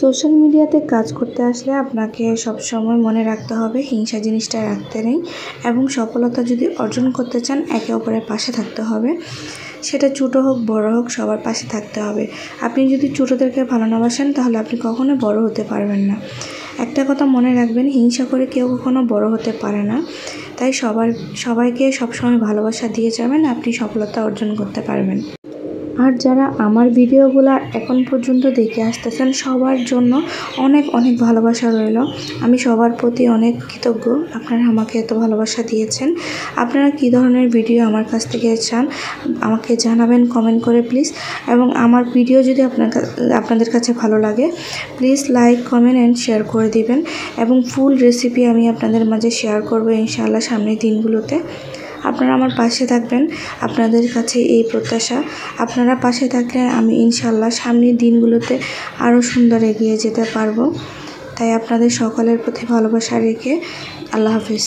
Social মিডিয়াতে কাজ করতে আসলে আপনাকে সবসময় মনে রাখতে হবে হিংসা জিনিসটা রাখতে নেই এবং সফলতা যদি অর্জন করতে চান একে অপরের পাশে থাকতে হবে। সেটা ছোটো হোক বড় হোক সবার পাশে থাকতে হবে। আপনি যদি ছোটোদেরকে ভালো না বাসেন তাহলে আপনি কখনো বড় হতে পারবেন না। একটা কথা মনে রাখবেন, হিংসা করে কেউ কখনো বড় হতে পারে না। তাই সবাইকে সবসময় ভালোবাসা দিয়ে যাবেন, আপনি সফলতা অর্জন করতে পারবেন। আর যারা আমার ভিডিওগুলো এখন পর্যন্ত দেখে আসতেছেন সবার জন্য অনেক অনেক ভালোবাসা রইল। আমি সবার প্রতি অনেক কৃতজ্ঞ, আপনারা আমাকে এত ভালোবাসা দিয়েছেন। আপনারা কী ধরনের ভিডিও আমার কাছ থেকে চান আমাকে জানাবেন কমেন্ট করে প্লিজ। এবং আমার ভিডিও যদি আপনাদের কাছে ভালো লাগে please like comment and share করে দিবেন। এবং ফুল রেসিপি আমি আপনাদের মাঝে শেয়ার করব ইনশাআল্লাহ সামনের দিনগুলোতে। আপনারা আমার পাশে থাকবেন, আপনাদের কাছে এই প্রত্যাশা। আপনারা পাশে থাকলে আমি ইনশাআল্লাহ সামনের দিনগুলোতে আরও সুন্দর এগিয়ে যেতে পারবো। তাই আপনাদের সকলের প্রতি ভালোবাসা রেখে আল্লাহ হাফেজ।